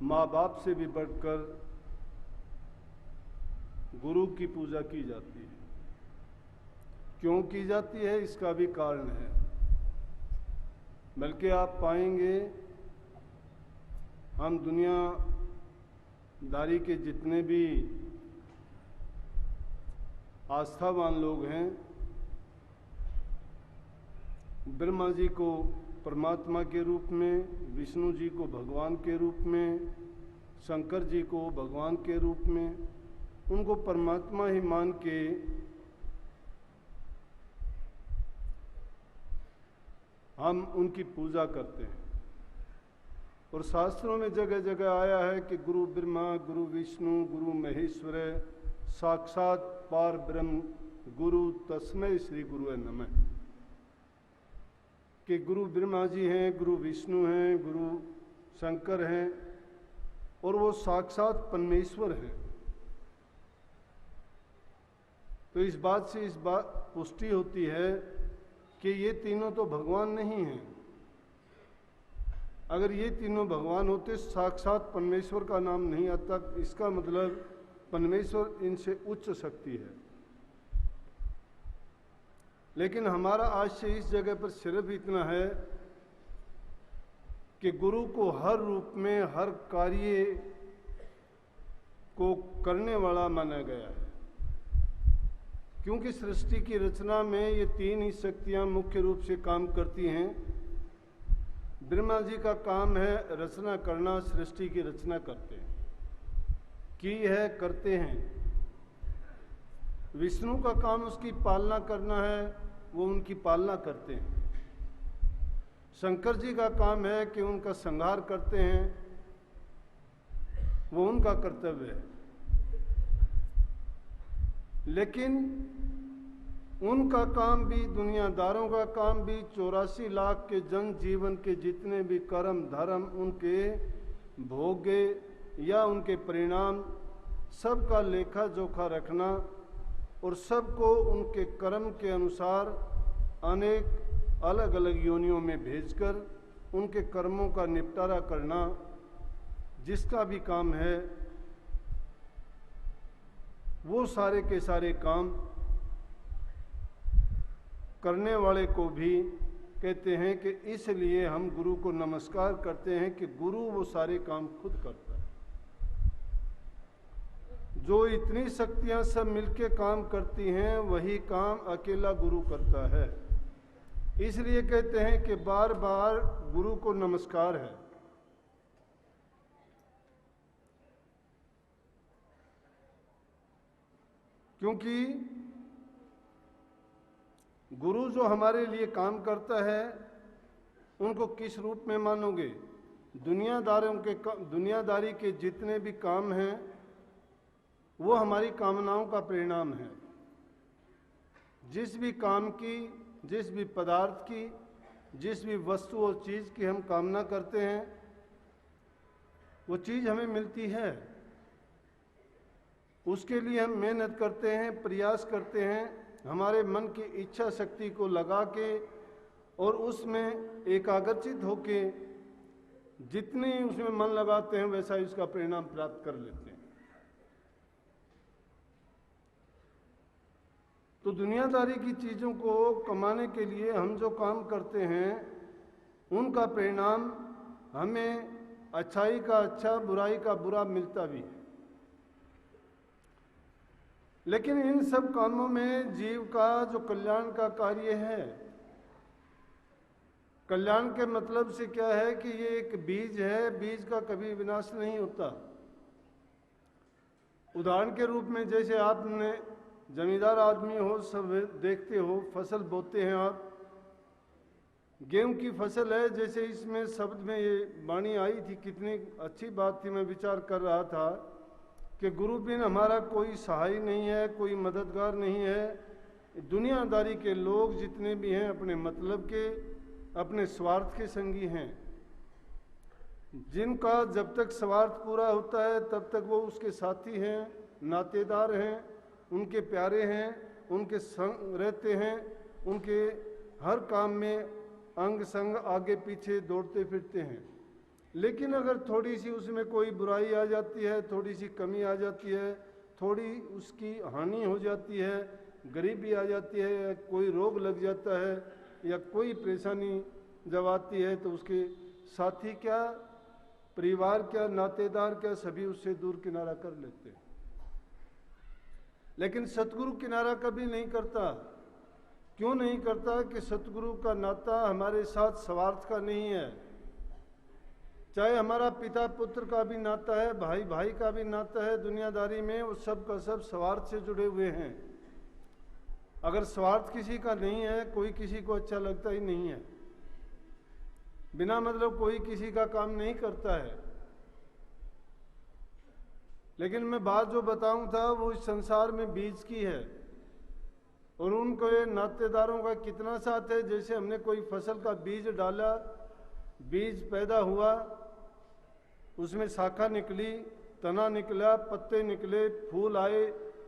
माँ बाप से भी बढ़कर गुरु की पूजा की जाती है। क्यों की जाती है, इसका भी कारण है। बल्कि आप पाएंगे हम दुनियादारी के जितने भी आस्थावान लोग हैं, ब्रह्मा जी को परमात्मा के रूप में, विष्णु जी को भगवान के रूप में, शंकर जी को भगवान के रूप में, उनको परमात्मा ही मान के हम उनकी पूजा करते हैं। और शास्त्रों में जगह जगह आया है कि गुरु ब्रह्मा, गुरु विष्णु, गुरु महेश्वर, साक्षात पार ब्रह्म गुरु तस्मै श्री गुरुवे नमः। कि गुरु ब्रह्मा जी हैं, गुरु विष्णु हैं, गुरु शंकर हैं और वो साक्षात परमेश्वर हैं। तो इस बात से पुष्टि होती है कि ये तीनों तो भगवान नहीं हैं। अगर ये तीनों भगवान होते साक्षात परमेश्वर का नाम नहीं आता। इसका मतलब परमेश्वर इनसे उच्च शक्ति है। लेकिन हमारा आज से इस जगह पर सिर्फ इतना है कि गुरु को हर रूप में, हर कार्य को करने वाला माना गया है। क्योंकि सृष्टि की रचना में ये तीन ही शक्तियां मुख्य रूप से काम करती हैं। ब्रह्मा जी का काम है रचना करना, सृष्टि की रचना करते हैं, की है, करते हैं। विष्णु का काम उसकी पालना करना है, वो उनकी पालना करते हैं। शंकर जी का काम है कि उनका संहार करते हैं, वो उनका कर्तव्य है। लेकिन उनका काम भी, दुनियादारों का काम भी, 84 लाख के जन जीवन के जितने भी कर्म धर्म, उनके भोगे या उनके परिणाम, सबका लेखा जोखा रखना और सबको उनके कर्म के अनुसार अनेक अलग अलग योनियों में भेजकर उनके कर्मों का निपटारा करना, जिसका भी काम है, वो सारे के सारे काम करने वाले को भी कहते हैं कि इसलिए हम गुरु को नमस्कार करते हैं कि गुरु वो सारे काम खुद करता है। जो इतनी शक्तियां सब मिलके काम करती हैं, वही काम अकेला गुरु करता है। इसलिए कहते हैं कि बार बार गुरु को नमस्कार है। क्योंकि गुरु जो हमारे लिए काम करता है, उनको किस रूप में मानोगे? दुनियादारी के जितने भी काम हैं वो हमारी कामनाओं का परिणाम है। जिस भी काम की, जिस भी पदार्थ की, जिस भी वस्तु और चीज़ की हम कामना करते हैं, वो चीज़ हमें मिलती है। उसके लिए हम मेहनत करते हैं, प्रयास करते हैं, हमारे मन की इच्छा शक्ति को लगा के और उसमें एकाग्रचित होके जितने उसमें मन लगाते हैं वैसा ही उसका परिणाम प्राप्त कर लेते हैं। तो दुनियादारी की चीज़ों को कमाने के लिए हम जो काम करते हैं, उनका परिणाम हमें अच्छाई का अच्छा, बुराई का बुरा मिलता भी है। लेकिन इन सब कामों में जीव का जो कल्याण का कार्य है, कल्याण के मतलब से क्या है कि ये एक बीज है, बीज का कभी विनाश नहीं होता। उदाहरण के रूप में जैसे आपने जमींदार आदमी हो, सब देखते हो, फसल बोते हैं आप, गेहूं की फसल है। जैसे इसमें शब्द में ये वाणी आई थी, कितनी अच्छी बात थी। मैं विचार कर रहा था कि गुरु बिन हमारा कोई सहाय नहीं है, कोई मददगार नहीं है। दुनियादारी के लोग जितने भी हैं अपने मतलब के, अपने स्वार्थ के संगी हैं। जिनका जब तक स्वार्थ पूरा होता है तब तक वो उसके साथी हैं, नातेदार हैं, उनके प्यारे हैं, उनके संग रहते हैं, उनके हर काम में अंग संग आगे पीछे दौड़ते फिरते हैं। लेकिन अगर थोड़ी सी उसमें कोई बुराई आ जाती है, थोड़ी सी कमी आ जाती है, थोड़ी उसकी हानि हो जाती है, गरीबी आ जाती है, या कोई रोग लग जाता है, या कोई परेशानी जब आती है, तो उसके साथी क्या, परिवार क्या, नातेदार क्या, सभी उससे दूर किनारा कर लेते हैं। लेकिन सतगुरु किनारा कभी नहीं करता। क्यों नहीं करता? कि सतगुरु का नाता हमारे साथ स्वार्थ का नहीं है। चाहे हमारा पिता पुत्र का भी नाता है, भाई भाई का भी नाता है, दुनियादारी में वो सब का सब स्वार्थ से जुड़े हुए हैं। अगर स्वार्थ किसी का नहीं है, कोई किसी को अच्छा लगता ही नहीं है। बिना मतलब कोई किसी का काम नहीं करता है। लेकिन मैं बात जो बताऊं था वो इस संसार में बीज की है, और उनको ये नातेदारों का कितना साथ है। जैसे हमने कोई फसल का बीज डाला, बीज पैदा हुआ, उसमें शाखा निकली, तना निकला, पत्ते निकले, फूल आए,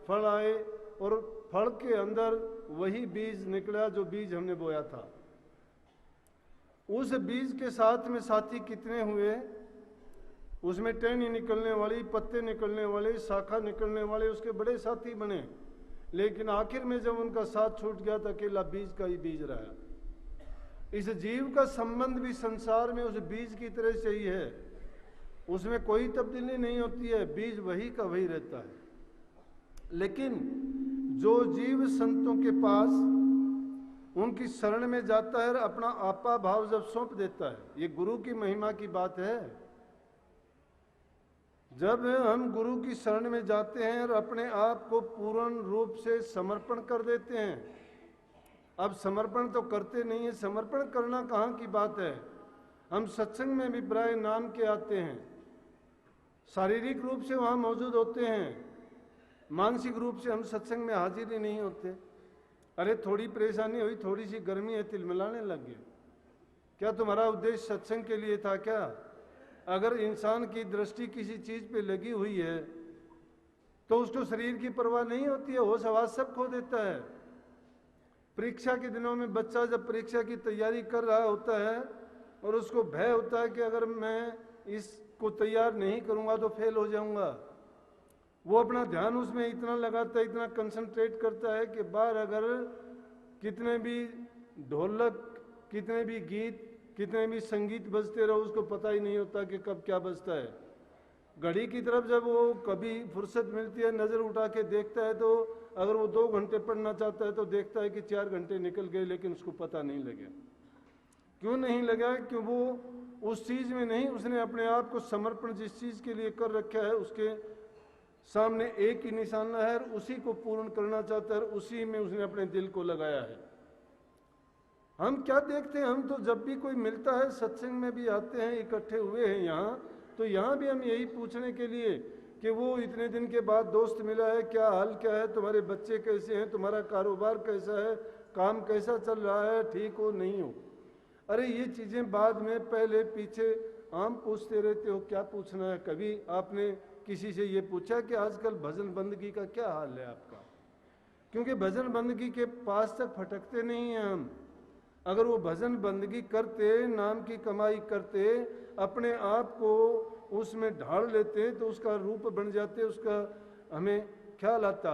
फल आए, और फल के अंदर वही बीज निकला जो बीज हमने बोया था। उस बीज के साथ में साथी कितने हुए? उसमें टहनी निकलने वाली, पत्ते निकलने वाले, शाखा निकलने वाले, उसके बड़े साथी बने। लेकिन आखिर में जब उनका साथ छूट गया तो अकेला बीज का ही बीज रहा। इस जीव का संबंध भी संसार में उस बीज की तरह से ही है, उसमें कोई तब्दीली नहीं होती है, बीज वही का वही रहता है। लेकिन जो जीव संतों के पास उनकी शरण में जाता है और अपना आपा भाव जब सौंप देता है, ये गुरु की महिमा की बात है। जब हम गुरु की शरण में जाते हैं और अपने आप को पूर्ण रूप से समर्पण कर देते हैं। अब समर्पण तो करते नहीं है, समर्पण करना कहाँ की बात है। हम सत्संग में भी प्राय नाम के आते हैं, शारीरिक रूप से वहाँ मौजूद होते हैं, मानसिक रूप से हम सत्संग में हाजिर ही नहीं होते। अरे थोड़ी परेशानी हुई, थोड़ी सी गर्मी है, तिलमिलाने लग गए। क्या तुम्हारा उद्देश्य सत्संग के लिए था क्या? अगर इंसान की दृष्टि किसी चीज पे लगी हुई है तो उसको शरीर की परवाह नहीं होती है, होश हवास सब खो देता है। परीक्षा के दिनों में बच्चा जब परीक्षा की तैयारी कर रहा होता है और उसको भय होता है कि अगर मैं इसको तैयार नहीं करूंगा तो फेल हो जाऊंगा, वो अपना ध्यान उसमें इतना लगाता है, इतना कंसंट्रेट करता है कि बाहर अगर कितने भी ढोलक, कितने भी गीत, कितने भी संगीत बजते रहो, उसको पता ही नहीं होता कि कब क्या बजता है। घड़ी की तरफ जब वो कभी फुर्सत मिलती है, नज़र उठा के देखता है, तो अगर वो 2 घंटे पढ़ना चाहता है तो देखता है कि 4 घंटे निकल गए, लेकिन उसको पता नहीं लगा। क्यों नहीं लगा? क्यों वो उस चीज़ में नहीं, उसने अपने आप को समर्पण जिस चीज़ के लिए कर रखा है उसके सामने एक ही निशाना है, और उसी को पूर्ण करना चाहता है, उसी में उसने अपने दिल को लगाया है। हम क्या देखते हैं? हम तो जब भी कोई मिलता है, सत्संग में भी आते हैं, इकट्ठे हुए हैं यहाँ, तो यहाँ भी हम यही पूछने के लिए कि वो इतने दिन के बाद दोस्त मिला है, क्या हाल क्या है, तुम्हारे बच्चे कैसे हैं, तुम्हारा कारोबार कैसा है, काम कैसा चल रहा है, ठीक हो नहीं हो। अरे ये चीज़ें बाद में, पहले पीछे आम पूछते रहते हो, क्या पूछना है? कभी आपने किसी से ये पूछा कि आजकल भजन बंदगी का क्या हाल है आपका? क्योंकि भजन बंदगी के पास तक फटकते नहीं हैं हम। अगर वो भजन बंदगी करते, नाम की कमाई करते, अपने आप को उसमें ढाल लेते, तो उसका रूप बन जाते, उसका हमें ख्याल आता।